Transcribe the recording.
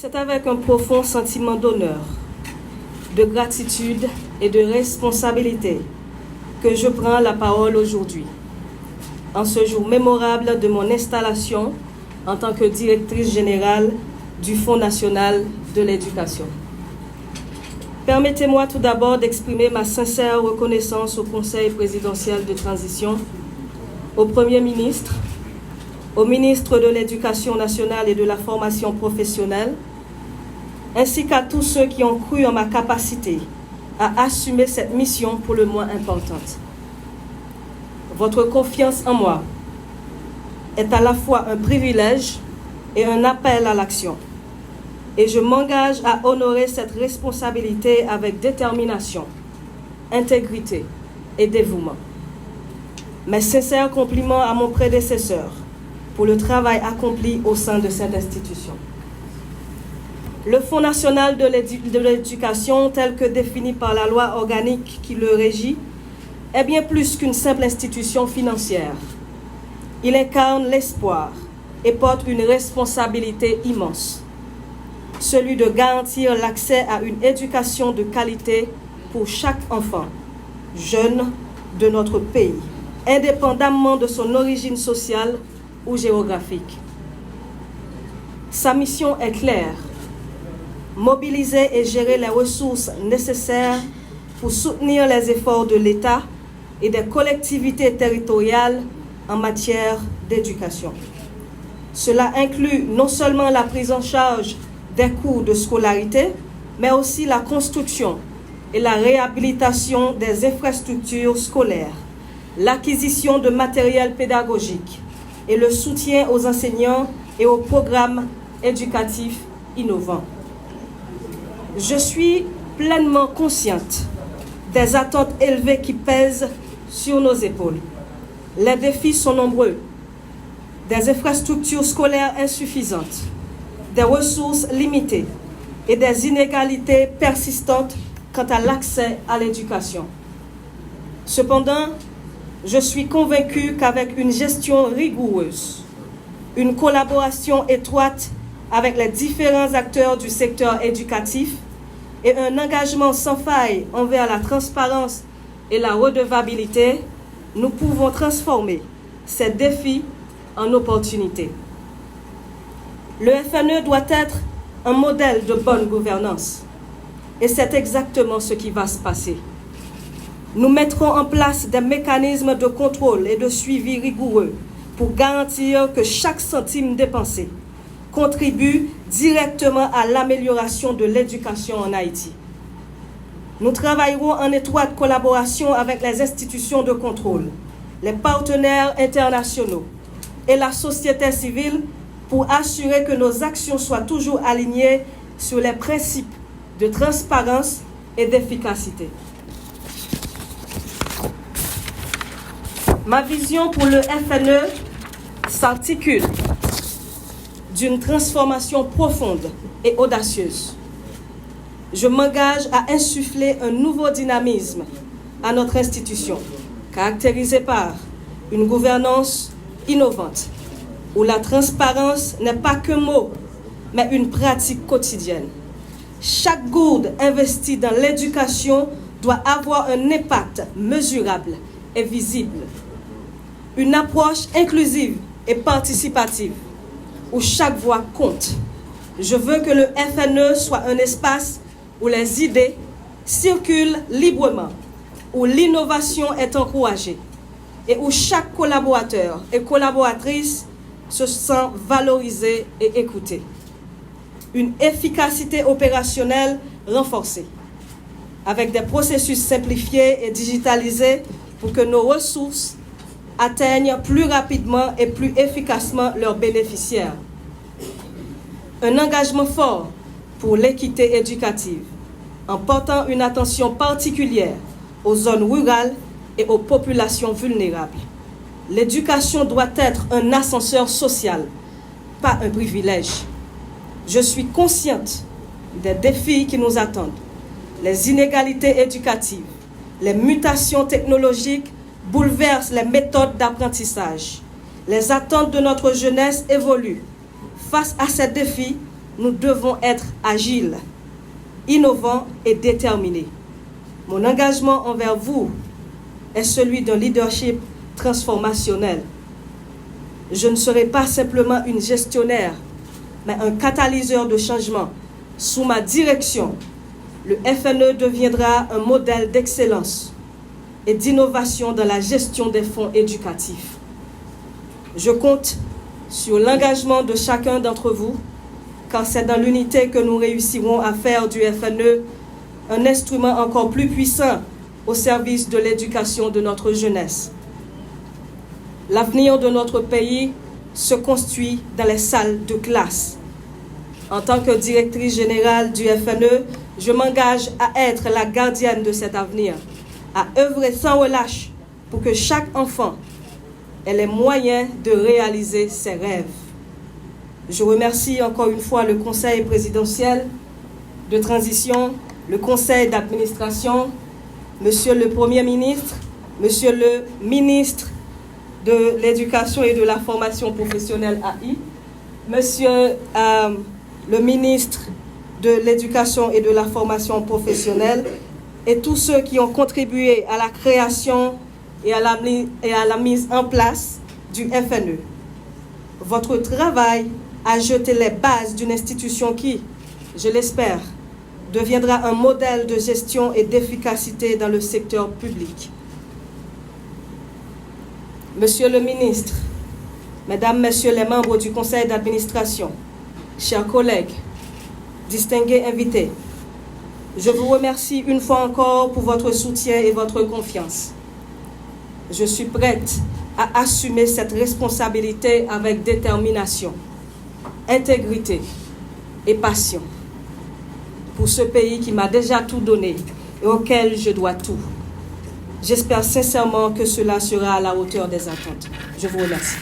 C'est avec un profond sentiment d'honneur, de gratitude et de responsabilité que je prends la parole aujourd'hui, en ce jour mémorable de mon installation en tant que directrice générale du Fonds national de l'éducation. Permettez-moi tout d'abord d'exprimer ma sincère reconnaissance au Conseil présidentiel de transition, au Premier ministre, au ministre de l'Éducation nationale et de la formation professionnelle, ainsi qu'à tous ceux qui ont cru en ma capacité à assumer cette mission pour le moins importante. Votre confiance en moi est à la fois un privilège et un appel à l'action. Et je m'engage à honorer cette responsabilité avec détermination, intégrité et dévouement. Mes sincères compliments à mon prédécesseur pour le travail accompli au sein de cette institution. Le Fonds national de l'éducation, tel que défini par la loi organique qui le régit, est bien plus qu'une simple institution financière. Il incarne l'espoir et porte une responsabilité immense, celui de garantir l'accès à une éducation de qualité pour chaque enfant, jeune de notre pays, indépendamment de son origine sociale ou géographique. Sa mission est claire: mobiliser et gérer les ressources nécessaires pour soutenir les efforts de l'État et des collectivités territoriales en matière d'éducation. Cela inclut non seulement la prise en charge des coûts de scolarité, mais aussi la construction et la réhabilitation des infrastructures scolaires, l'acquisition de matériel pédagogique et le soutien aux enseignants et aux programmes éducatifs innovants. Je suis pleinement consciente des attentes élevées qui pèsent sur nos épaules. Les défis sont nombreux: des infrastructures scolaires insuffisantes, des ressources limitées et des inégalités persistantes quant à l'accès à l'éducation. Cependant, je suis convaincue qu'avec une gestion rigoureuse, une collaboration étroite avec les différents acteurs du secteur éducatif et un engagement sans faille envers la transparence et la redevabilité, nous pouvons transformer ces défis en opportunités. Le FNE doit être un modèle de bonne gouvernance. Et c'est exactement ce qui va se passer. Nous mettrons en place des mécanismes de contrôle et de suivi rigoureux pour garantir que chaque centime dépensé contribue directement à l'amélioration de l'éducation en Haïti. Nous travaillerons en étroite collaboration avec les institutions de contrôle, les partenaires internationaux et la société civile pour assurer que nos actions soient toujours alignées sur les principes de transparence et d'efficacité. Ma vision pour le FNE s'articule d'une transformation profonde et audacieuse. Je m'engage à insuffler un nouveau dynamisme à notre institution, caractérisé par une gouvernance innovante, où la transparence n'est pas qu'un mot, mais une pratique quotidienne. Chaque gourde investie dans l'éducation doit avoir un impact mesurable et visible. Une approche inclusive et participative, où chaque voix compte. Je veux que le FNE soit un espace où les idées circulent librement, où l'innovation est encouragée et où chaque collaborateur et collaboratrice se sent valorisé et écouté. Une efficacité opérationnelle renforcée, avec des processus simplifiés et digitalisés pour que nos ressources atteignent plus rapidement et plus efficacement leurs bénéficiaires. Un engagement fort pour l'équité éducative, en portant une attention particulière aux zones rurales et aux populations vulnérables. L'éducation doit être un ascenseur social, pas un privilège. Je suis consciente des défis qui nous attendent. Les inégalités éducatives, les mutations technologiques bouleversent les méthodes d'apprentissage. Les attentes de notre jeunesse évoluent. Face à ces défis, nous devons être agiles, innovants et déterminés. Mon engagement envers vous est celui d'un leadership transformationnel. Je ne serai pas simplement une gestionnaire, mais un catalyseur de changement. Sous ma direction, le FNE deviendra un modèle d'excellence et d'innovation dans la gestion des fonds éducatifs. Je compte sur l'engagement de chacun d'entre vous, car c'est dans l'unité que nous réussirons à faire du FNE un instrument encore plus puissant au service de l'éducation de notre jeunesse. L'avenir de notre pays se construit dans les salles de classe. En tant que directrice générale du FNE, je m'engage à être la gardienne de cet avenir, à œuvrer sans relâche pour que chaque enfant ait les moyens de réaliser ses rêves. Je remercie encore une fois le Conseil présidentiel de transition, le Conseil d'administration, Monsieur le Premier ministre, Monsieur le ministre de l'Éducation et de la formation professionnelle AI, Monsieur le ministre de l'Éducation et de la formation professionnelle et tous ceux qui ont contribué à la création et à la mise en place du FNE. Votre travail a jeté les bases d'une institution qui, je l'espère, deviendra un modèle de gestion et d'efficacité dans le secteur public. Monsieur le ministre, Mesdames, Messieurs les membres du Conseil d'administration, chers collègues, distingués invités, je vous remercie une fois encore pour votre soutien et votre confiance. Je suis prête à assumer cette responsabilité avec détermination, intégrité et passion pour ce pays qui m'a déjà tout donné et auquel je dois tout. J'espère sincèrement que cela sera à la hauteur des attentes. Je vous remercie.